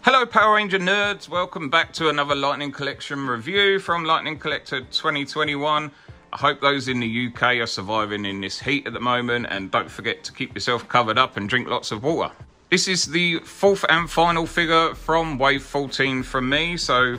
Hello Power Ranger nerds, welcome back to another Lightning Collection review from Lightning Collector 2021. I hope those in the UK are surviving in this heat at the moment, and don't forget to keep yourself covered up and drink lots of water. This is the fourth and final figure from Wave 14 from me, so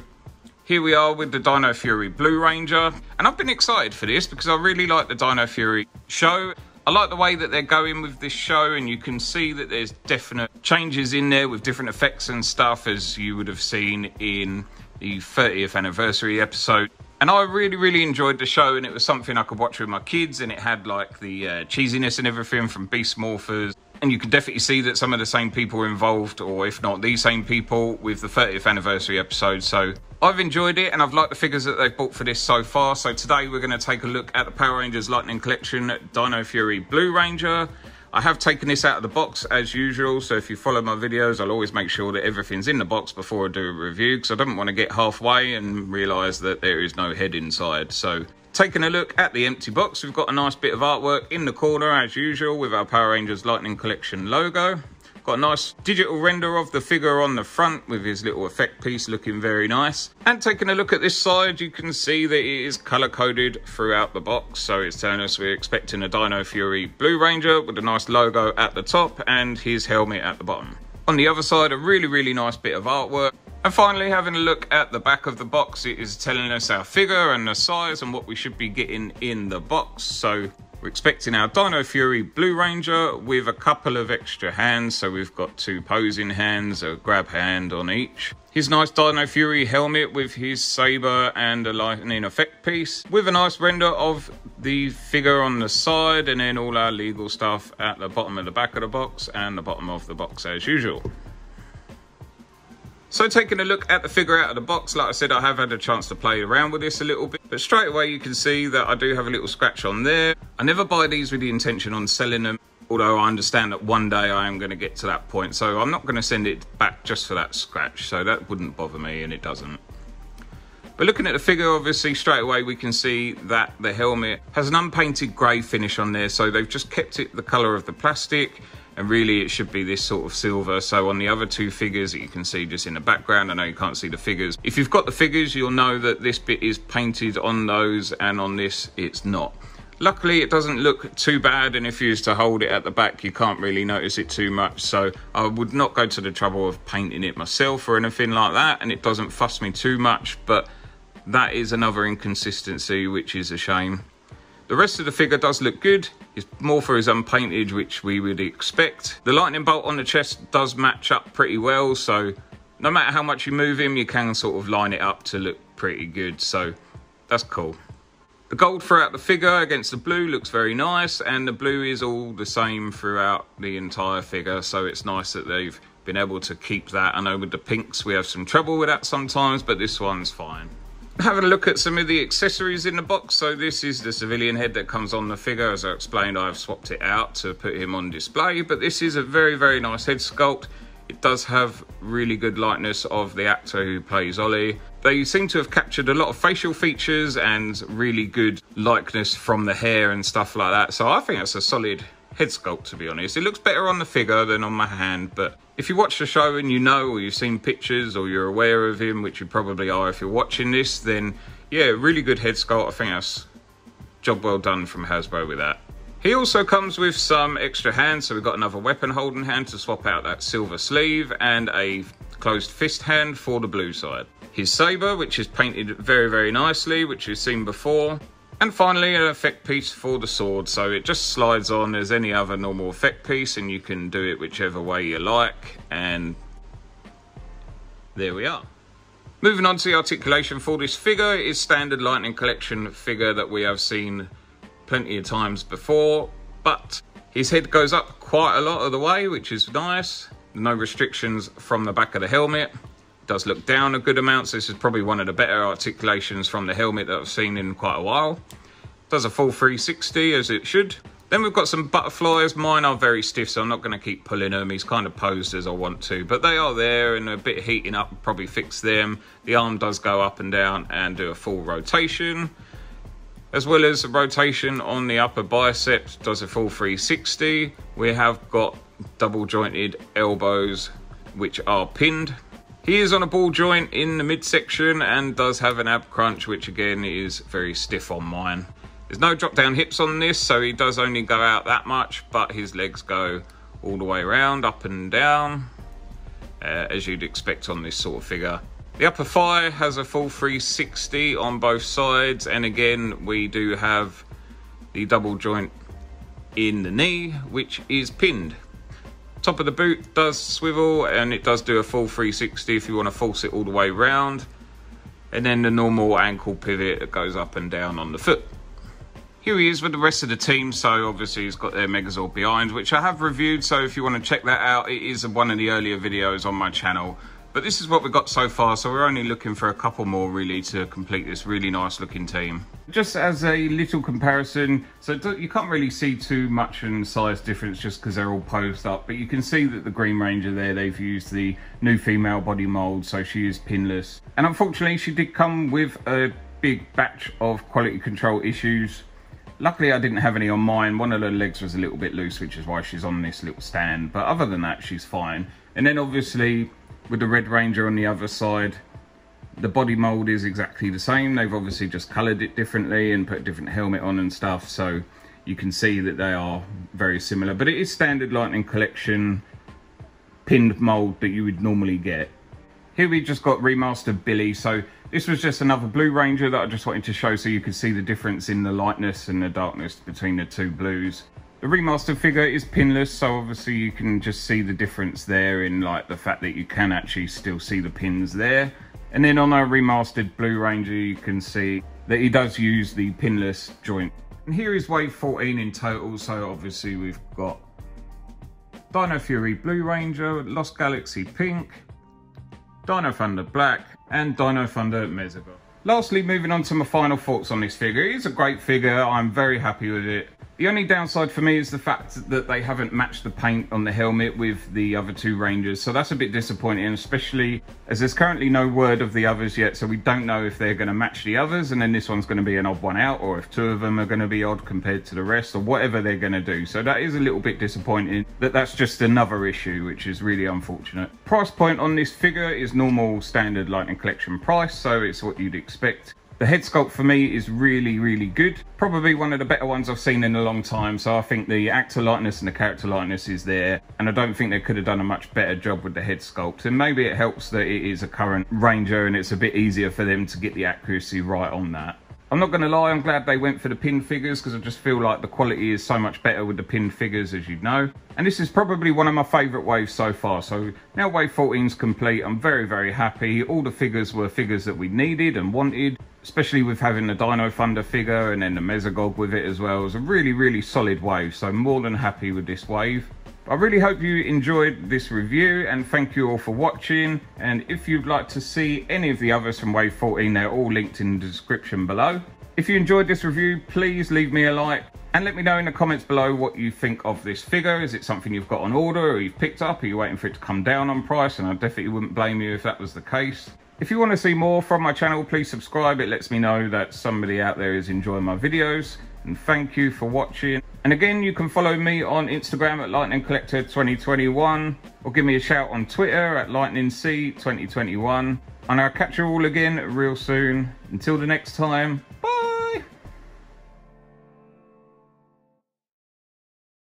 here we are with the Dino Fury Blue Ranger. And I've been excited for this because I really like the Dino Fury show. I like the way that they're going with this show, and you can see that there's definite changes in there with different effects and stuff, as you would have seen in the 30th anniversary episode. And I really enjoyed the show, and it was something I could watch with my kids, and it had like the cheesiness and everything from Beast Morphers. And you can definitely see that some of the same people were involved, or if not the same people, with the 30th anniversary episode. So I've enjoyed it, and I've liked the figures that they've bought for this so far. So today we're going to take a look at the Power Rangers Lightning Collection Dino Fury Blue Ranger. I have taken this out of the box as usual, so if you follow my videos, I'll always make sure that everything's in the box before I do a review, because I don't want to get halfway and realise that there is no head inside. So taking a look at the empty box, we've got a nice bit of artwork in the corner as usual with our Power Rangers Lightning Collection logo. Got a nice digital render of the figure on the front with his little effect piece looking very nice. And taking a look at this side, you can see that it is colour coded throughout the box. So it's telling us we're expecting a Dino Fury Blue Ranger with a nice logo at the top and his helmet at the bottom. On the other side, a really nice bit of artwork. And finally, having a look at the back of the box, it is telling us our figure and the size and what we should be getting in the box. So we're expecting our Dino Fury Blue Ranger with a couple of extra hands. So we've got two posing hands, a grab hand on each. His nice Dino Fury helmet with his saber and a lightning effect piece, with a nice render of the figure on the side, and then all our legal stuff at the bottom of the back of the box and the bottom of the box as usual. So taking a look at the figure out of the box, like I said, I have had a chance to play around with this a little bit, but straight away you can see that I do have a little scratch on there. I never buy these with the intention on selling them, although I understand that one day I am going to get to that point, so I'm not going to send it back just for that scratch, so that wouldn't bother me, and it doesn't. But looking at the figure, obviously straight away we can see that the helmet has an unpainted grey finish on there, so they've just kept it the colour of the plastic. And really it should be this sort of silver. So on the other two figures that you can see just in the background, I know you can't see the figures. If you've got the figures, you'll know that this bit is painted on those, and on this it's not. Luckily it doesn't look too bad, and if you used to hold it at the back, you can't really notice it too much. So I would not go to the trouble of painting it myself or anything like that, and it doesn't fuss me too much, but that is another inconsistency, which is a shame. The rest of the figure does look good. His morpher is unpainted, which we would expect. The lightning bolt on the chest does match up pretty well, so no matter how much you move him, you can sort of line it up to look pretty good, so that's cool. The gold throughout the figure against the blue looks very nice, and the blue is all the same throughout the entire figure, so it's nice that they've been able to keep that. I know with the pinks we have some trouble with that sometimes, but this one's fine. Having a look at some of the accessories in the box, so this is the civilian head that comes on the figure. As I explained, I've swapped it out to put him on display, but this is a very nice head sculpt. It does have really good likeness of the actor who plays Ollie. They seem to have captured a lot of facial features and really good likeness from the hair and stuff like that, so I think that's a solid head sculpt, to be honest. It looks better on the figure than on my hand, but if you watch the show and you know, or you've seen pictures, or you're aware of him, which you probably are if you're watching this, then yeah, really good head sculpt. I think that's job well done from Hasbro with that. He also comes with some extra hands, so we've got another weapon holding hand to swap out that silver sleeve, and a closed fist hand for the blue side. His saber, which is painted very nicely, which we've seen before. And finally, an effect piece for the sword, so it just slides on as any other normal effect piece, and you can do it whichever way you like, and there we are. Moving on to the articulation for this figure, it is standard Lightning Collection figure that we have seen plenty of times before, but his head goes up quite a lot of the way, which is nice. No restrictions from the back of the helmet. Does look down a good amount, so this is probably one of the better articulations from the helmet that I've seen in quite a while. Does a full 360 as it should. Then we've got some butterflies. Mine are very stiff, so I'm not going to keep pulling them. He's kind of posed as I want to, but they are there, and a bit of heating up will probably fix them. The arm does go up and down and do a full rotation, as well as a rotation on the upper biceps, does a full 360. We have got double jointed elbows which are pinned. He is on a ball joint in the midsection and does have an ab crunch, which again is very stiff on mine. There's no drop down hips on this, so he does only go out that much, but his legs go all the way around, up and down, as you'd expect on this sort of figure. The upper thigh has a full 360 on both sides, and again we do have the double joint in the knee, which is pinned. Top of the boot does swivel, and it does do a full 360 if you want to force it all the way round, and then the normal ankle pivot that goes up and down on the foot. Here he is with the rest of the team, so obviously he's got their Megazord behind, which I have reviewed, so if you want to check that out, it is one of the earlier videos on my channel. But this is what we've got so far, so we're only looking for a couple more really to complete this really nice looking team. Just as a little comparison, so you can't really see too much in size difference just because they're all posed up, but you can see that the Green Ranger there, they've used the new female body mould, so she is pinless. And unfortunately she did come with a big batch of quality control issues. Luckily I didn't have any on mine. One of the legs was a little bit loose, which is why she's on this little stand, but other than that she's fine. And then obviously with the Red Ranger on the other side, the body mould is exactly the same. They've obviously just coloured it differently and put a different helmet on and stuff, so you can see that they are very similar. But it is standard Lightning Collection pinned mould that you would normally get. Here we just got remastered Billy, so this was just another Blue Ranger that I just wanted to show so you could see the difference in the lightness and the darkness between the two blues. The remastered figure is pinless, so obviously you can just see the difference there in like the fact that you can actually still see the pins there. And then on our remastered Blue Ranger, you can see that he does use the pinless joint. And here is wave 14 in total, so obviously we've got Dino Fury Blue Ranger, Lost Galaxy Pink, Dino Thunder Black, and Dino Thunder Megazord. Lastly, moving on to my final thoughts on this figure. It is a great figure, I'm very happy with it. The only downside for me is the fact that they haven't matched the paint on the helmet with the other two Rangers, so that's a bit disappointing, especially as there's currently no word of the others yet, so we don't know if they're going to match the others and then this one's going to be an odd one out, or if two of them are going to be odd compared to the rest, or whatever they're going to do. So that is a little bit disappointing that that's just another issue, which is really unfortunate. Price point on this figure is normal standard Lightning Collection price, so it's what you'd expect. The head sculpt for me is really, really good. Probably one of the better ones I've seen in a long time. So I think the actor likeness and the character likeness is there. And I don't think they could have done a much better job with the head sculpt. And maybe it helps that it is a current Ranger and it's a bit easier for them to get the accuracy right on that. I'm not going to lie, I'm glad they went for the pinned figures because I just feel like the quality is so much better with the pinned figures, as you know. And this is probably one of my favourite waves so far. So now wave 14 is complete, I'm very, very happy. All the figures were figures that we needed and wanted, especially with having the Dino Thunder figure and then the Megazord with it as well. It was a really, really solid wave, so I'm more than happy with this wave. I really hope you enjoyed this review and thank you all for watching. And if you'd like to see any of the others from wave 14, they're all linked in the description below. If you enjoyed this review, please leave me a like and let me know in the comments below what you think of this figure. Is it something you've got on order or you've picked up? Are you waiting for it to come down on price? And I definitely wouldn't blame you if that was the case. If you want to see more from my channel, please subscribe. It lets me know that somebody out there is enjoying my videos. And thank you for watching. And again, you can follow me on Instagram at lightningcollector2021 or give me a shout on Twitter at lightningc2021. And I'll catch you all again real soon. Until the next time,